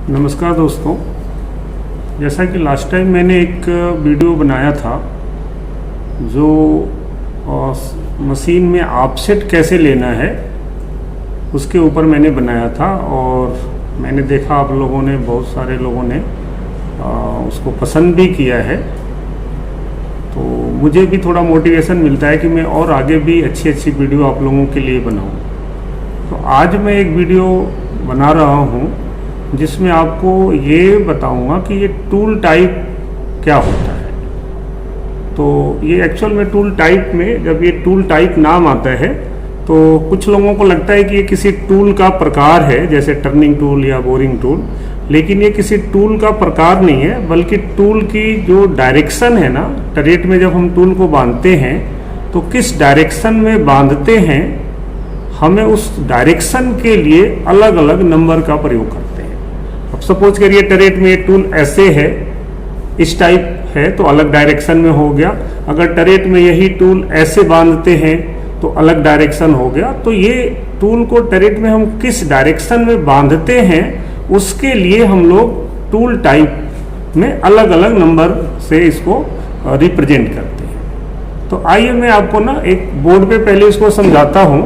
नमस्कार दोस्तों, जैसा कि लास्ट टाइम मैंने एक वीडियो बनाया था जो मशीन में ऑफसेट कैसे लेना है उसके ऊपर मैंने बनाया था और मैंने देखा आप लोगों ने, बहुत सारे लोगों ने उसको पसंद भी किया है। तो मुझे भी थोड़ा मोटिवेशन मिलता है कि मैं और आगे भी अच्छी अच्छी वीडियो आप लोगों के लिए बनाऊं। तो आज मैं एक वीडियो बना रहा हूं जिसमें आपको ये बताऊंगा कि ये टूल टाइप क्या होता है। तो ये एक्चुअल में टूल टाइप में, जब ये टूल टाइप नाम आता है तो कुछ लोगों को लगता है कि ये किसी टूल का प्रकार है, जैसे टर्निंग टूल या बोरिंग टूल। लेकिन ये किसी टूल का प्रकार नहीं है, बल्कि टूल की जो डायरेक्शन है ना, टरेट में जब हम टूल को बांधते हैं तो किस डायरेक्शन में बांधते हैं, हमें उस डायरेक्शन के लिए अलग अलग नंबर का प्रयोग करते हैं। अब सपोज करिए टरेट में ये टूल ऐसे है, इस टाइप है तो अलग डायरेक्शन में हो गया। अगर टरेट में यही टूल ऐसे बांधते हैं तो अलग डायरेक्शन हो गया। तो ये टूल को टरेट में हम किस डायरेक्शन में बांधते हैं उसके लिए हम लोग टूल टाइप में अलग अलग नंबर से इसको रिप्रेजेंट करते हैं। तो आइए मैं आपको ना एक बोर्ड पे पहले इसको समझाता हूँ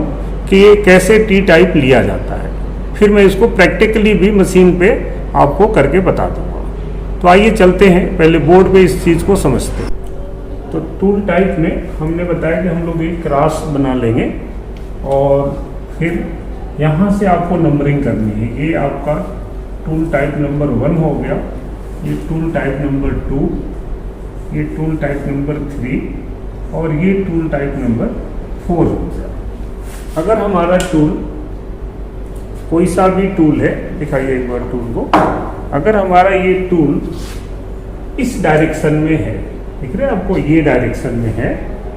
कि ये कैसे टी टाइप लिया जाता है, फिर मैं इसको प्रैक्टिकली भी मशीन पे आपको करके बता दूंगा। तो आइए चलते हैं, पहले बोर्ड पे इस चीज़ को समझते हैं। तो टूल टाइप में हमने बताया कि हम लोग एक क्रॉस बना लेंगे और फिर यहाँ से आपको नंबरिंग करनी है। ये आपका टूल टाइप नंबर 1 हो गया, ये टूल टाइप नंबर 2, ये टूल टाइप नंबर 3 और ये टूल टाइप नंबर 4 हो गया। अगर हमारा टूल कोई सा भी टूल है, दिखाइए एक बार टूल को, अगर हमारा ये टूल इस डायरेक्शन में है, दिख रहे हैं आपको, ये डायरेक्शन में है,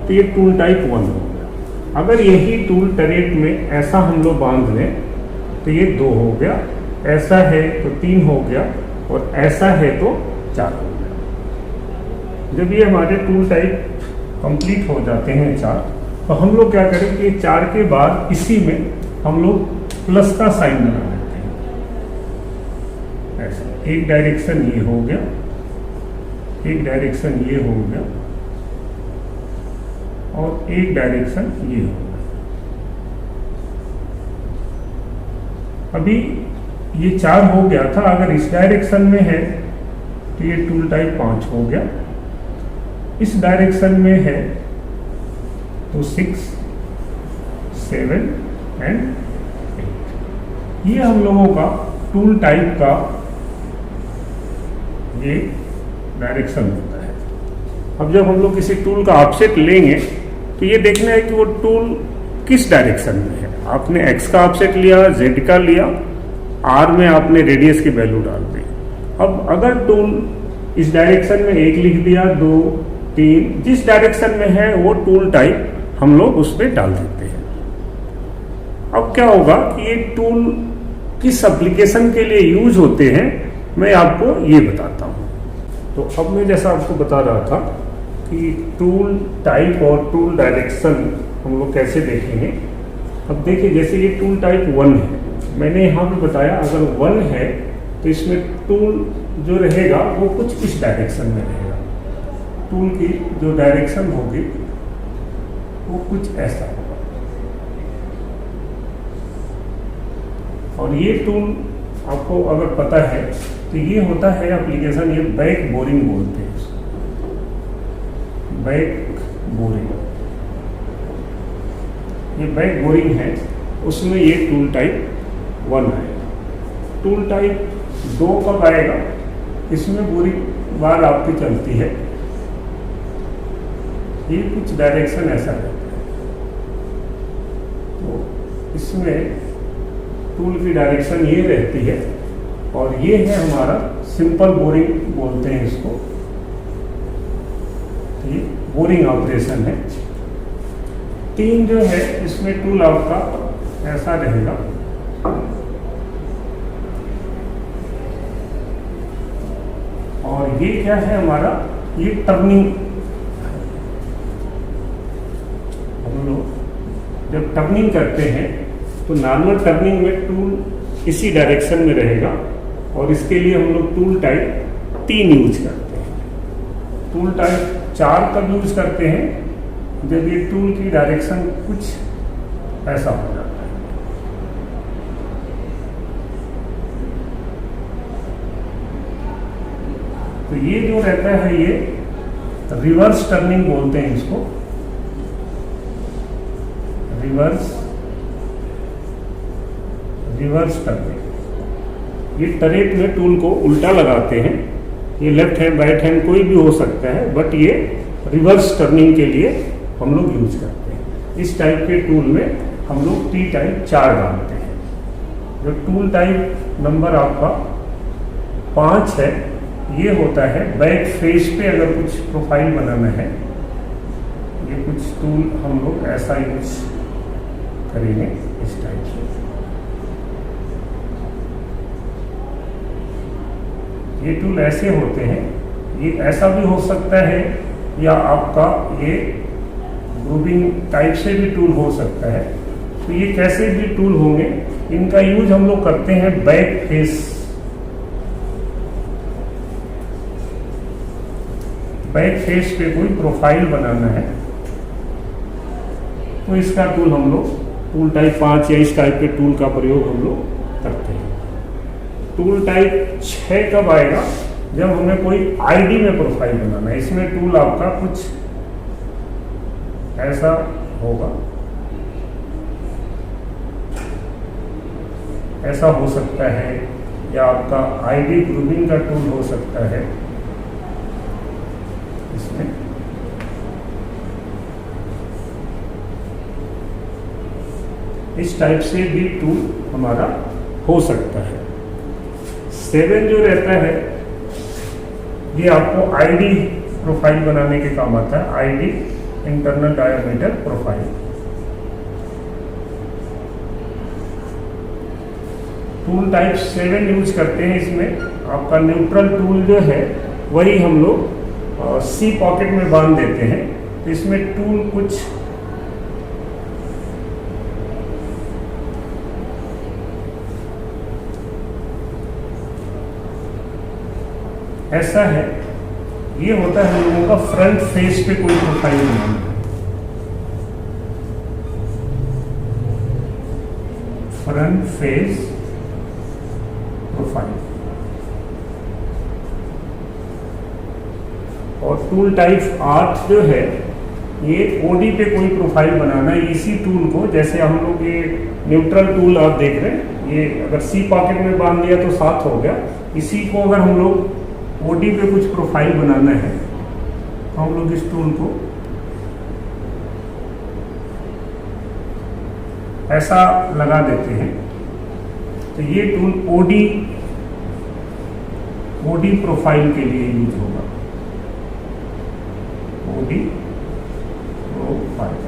तो ये टूल टाइप 1 हो गया। अगर यही टूल टरेट में ऐसा हम लोग बांध लें तो ये 2 हो गया, ऐसा है तो 3 हो गया और ऐसा है तो 4 हो गया। जब ये हमारे टूल टाइप कंप्लीट हो जाते हैं 4, तो हम लोग क्या करें कि 4 के बाद इसी में हम लोग प्लस का साइन बना देते हैं। ऐसा एक डायरेक्शन ये हो गया, एक डायरेक्शन ये हो गया और एक डायरेक्शन ये हो गया। अभी ये 4 हो गया था, अगर इस डायरेक्शन में है तो ये टूल टाइप 5 हो गया, इस डायरेक्शन में है तो 6, 7 एंड 8। ये हम लोगों का टूल टाइप का ये डायरेक्शन होता है। अब जब हम लोग किसी टूल का ऑफसेट लेंगे तो ये देखना है कि वो टूल किस डायरेक्शन में है। आपने एक्स का ऑफसेट लिया, जेड का लिया, आर में आपने रेडियस की वैल्यू डाल दी। अब अगर टूल इस डायरेक्शन में 1 लिख दिया, 2, 3, जिस डायरेक्शन में है वो टूल टाइप हम लोग उस पर डाल देते हैं। अब क्या होगा कि ये टूल किस एप्लीकेशन के लिए यूज होते हैं मैं आपको ये बताता हूँ। तो अब मैं जैसा आपको बता रहा था कि टूल टाइप और टूल डायरेक्शन हम लोग कैसे देखेंगे। अब देखिए, जैसे ये टूल टाइप 1 है, मैंने यहाँ पे बताया अगर 1 है तो इसमें टूल जो रहेगा वो कुछ इस डायरेक्शन में रहेगा। टूल की जो डायरेक्शन होगी वो कुछ ऐसा होगा। और ये टूल आपको अगर पता है तो ये होता है एप्लीकेशन, ये बैक बोरिंग बोलते हैं इसको, बैक बोरिंग। ये बैक बोरिंग है, उसमें ये टूल टाइप 1 आएगा। टूल टाइप 2 कब आएगा, इसमें बोरिंग बार आपकी चलती है, ये कुछ डायरेक्शन ऐसा रहता है। तो इसमें टूल की डायरेक्शन ये रहती है और ये है हमारा सिंपल बोरिंग बोलते हैं इसको। ये बोरिंग ऑपरेशन है। 3 जो है इसमें टूल आपका ऐसा रहेगा, और ये क्या है हमारा, ये टर्निंग। हम लोग जब टर्निंग करते हैं तो नॉर्मल टर्निंग में टूल इसी डायरेक्शन में रहेगा और इसके लिए हम लोग टूल टाइप 3 यूज करते हैं। टूल टाइप 4 कब यूज करते हैं, जब ये टूल की डायरेक्शन कुछ ऐसा हो जाता है। तो ये जो रहता है ये रिवर्स टर्निंग बोलते हैं इसको, रिवर्स टर्निंग। ये टरेट में टूल को उल्टा लगाते हैं, ये लेफ्ट हैंड राइट हैंड कोई भी हो सकता है, बट ये रिवर्स टर्निंग के लिए हम लोग यूज करते हैं। इस टाइप के टूल में हम लोग टी टाइप 4 डालते हैं। जो टूल टाइप नंबर आपका 5 है, ये होता है बैक फेस पे अगर कुछ प्रोफाइल बनाना है, ये कुछ टूल हम लोग ऐसा यूज करेंगे इस टाइप से। ये टूल ऐसे होते हैं, ये ऐसा भी हो सकता है या आपका ये ग्रूविंग टाइप से भी टूल हो सकता है। तो ये कैसे भी टूल होंगे, इनका यूज हम लोग करते हैं बैक फेस, बैक फेस पे कोई प्रोफाइल बनाना है तो इसका टूल हम लोग टूल टाइप 5 या इस टाइप के टूल का प्रयोग हम लोग करते हैं। टूल टाइप 6 कब आएगा, जब हमें कोई आईडी में प्रोफाइल बनाना है। इसमें टूल आपका कुछ ऐसा होगा, ऐसा हो सकता है, या आपका आईडी ग्रुपिंग का टूल हो सकता है। इसमें इस टाइप से भी टूल हमारा हो सकता है। 7 जो रहता है, ये आपको आईडी प्रोफाइल बनाने के काम आता है, ID internal diameter profile. Tool type 7 use करते हैं। इसमें आपका न्यूट्रल टूल जो है वही हम लोग सी पॉकेट में बांध देते हैं। तो इसमें टूल कुछ ऐसा है, ये होता है हम लोगों का फ्रंट फेस पे कोई प्रोफाइल बनाना है। Front face profile. और टूल टाइप 8 जो है, ये ओडी पे कोई प्रोफाइल बनाना है। इसी टूल को, जैसे हम लोग ये न्यूट्रल टूल आप देख रहे हैं, ये अगर सी पॉकेट में बांध दिया तो 7 हो गया। इसी को अगर हम लोग ओडी पे कुछ प्रोफाइल बनाना है तो हम लोग इस टूल को ऐसा लगा देते हैं। तो ये टूल ओडी प्रोफाइल के लिए यूज होगा, ओडी प्रोफाइल।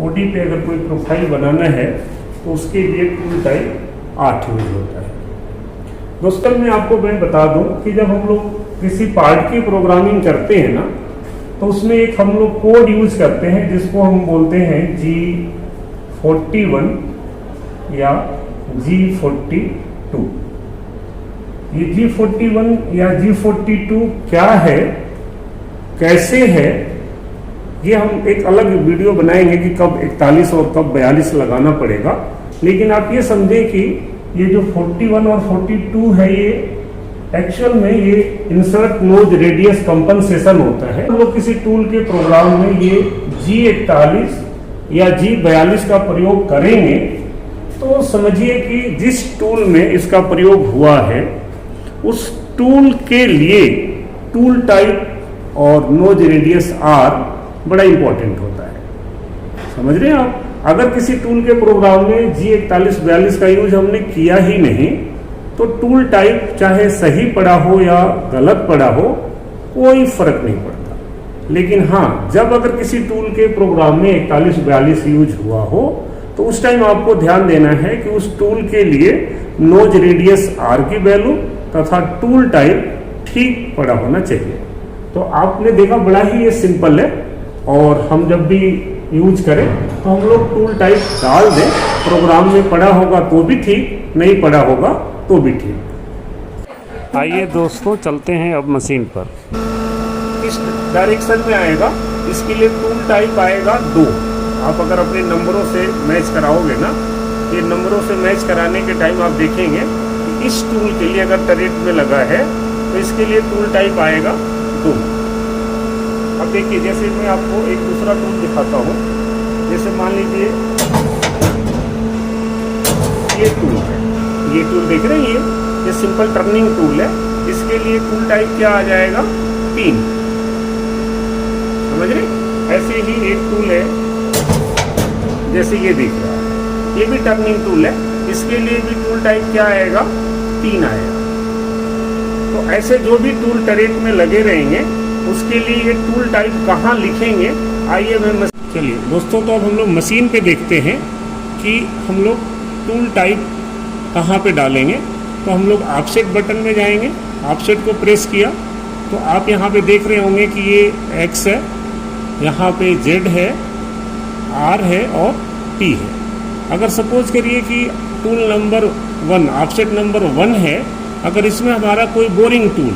ओडी पे अगर कोई प्रोफाइल बनाना है तो उसके लिए टूल टाइप 8 यूज होता है। दोस्तों मैं बता दूं कि जब हम लोग किसी पार्ट की प्रोग्रामिंग करते हैं ना, तो उसमें एक हम लोग कोड यूज करते हैं जिसको हम बोलते हैं G41 या G42। ये G41 या G42 क्या है, कैसे है, ये हम एक अलग वीडियो बनाएंगे कि कब 41 और कब 42 लगाना पड़ेगा। लेकिन आप ये समझें कि ये जो 41 और 42 है, ये एक्चुअल में ये इंसर्ट नोज रेडियस कंपनसेशन होता है। हम लोग किसी टूल के प्रोग्राम में ये G41 या G42 का प्रयोग करेंगे तो समझिए कि जिस टूल में इसका प्रयोग हुआ है उस टूल के लिए टूल टाइप और नोज रेडियस R बड़ा इंपॉर्टेंट होता है। समझ रहे हैं आप? अगर किसी टूल के प्रोग्राम में G41-42 का यूज हमने किया ही नहीं तो टूल टाइप चाहे सही पड़ा हो या गलत पड़ा हो, कोई फर्क नहीं पड़ता। लेकिन हाँ, जब अगर किसी टूल के प्रोग्राम में 41-42 यूज हुआ हो तो उस टाइम आपको ध्यान देना है कि उस टूल के लिए नोज रेडियस R की वैल्यू तथा टूल टाइप ठीक पड़ा होना चाहिए। तो आपने देखा बड़ा ही ये सिंपल है। और हम जब भी यूज करें, तो हम लोग टूल टाइप डाल दें। प्रोग्राम में पड़ा होगा तो भी ठीक, नहीं पड़ा होगा तो भी ठीक। आइए दोस्तों, चलते हैं अब मशीन पर। इस डायरेक्शन में आएगा, इसके लिए टूल टाइप आएगा 2। आप अगर अपने नंबरों से मैच कराओगे ना, ये नंबरों से मैच कराने के टाइम आप देखेंगे कि इस टूल के लिए अगर टरेट में लगा है तो इसके लिए टूल टाइप आएगा 2। अब देखिए, जैसे मैं आपको एक दूसरा टूल दिखाता हूँ। जैसे मान लीजिए ये टूल है, ये टूल देख रहे हैं, ये सिंपल टर्निंग टूल है। इसके लिए टूल टाइप क्या आ जाएगा? 3। समझ रहे? ऐसे ही एक टूल है, जैसे ये दिख रहा है, ये भी टर्निंग टूल है। इसके लिए भी टूल टाइप क्या आएगा? 3 आएगा। तो ऐसे जो भी टूल टरेट में लगे रहेंगे उसके लिए ये टूल टाइप कहाँ लिखेंगे, आइए मैं चलिए दोस्तों, तो अब हम लोग मशीन पे देखते हैं कि हम लोग टूल टाइप कहाँ पे डालेंगे। तो हम लोग ऑफसेट बटन में जाएंगे, ऑफसेट को प्रेस किया तो आप यहाँ पे देख रहे होंगे कि ये X है, यहाँ पे Z है, R है और T है। अगर सपोज करिए कि टूल नंबर 1, ऑफसेट नंबर 1 है, अगर इसमें हमारा कोई बोरिंग टूल,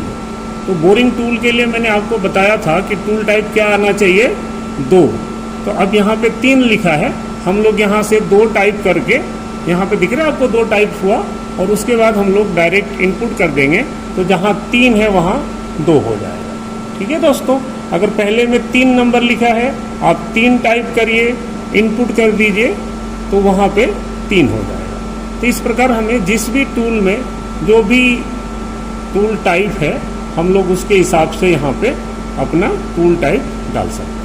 तो बोरिंग टूल के लिए मैंने आपको बताया था कि टूल टाइप क्या आना चाहिए? 2। तो अब यहाँ पे 3 लिखा है, हम लोग यहाँ से 2 टाइप करके, यहाँ पे दिख रहा है आपको 2 टाइप हुआ, और उसके बाद हम लोग डायरेक्ट इनपुट कर देंगे, तो जहाँ 3 है वहाँ 2 हो जाएगा। ठीक है दोस्तों, अगर पहले में 3 नंबर लिखा है, आप 3 टाइप करिए, इनपुट कर दीजिए, तो वहाँ पे 3 हो जाएगा। तो इस प्रकार हमें जिस भी टूल में जो भी टूल टाइप है, हम लोग उसके हिसाब से यहाँ पे अपना टूल टाइप डाल सकते हैं।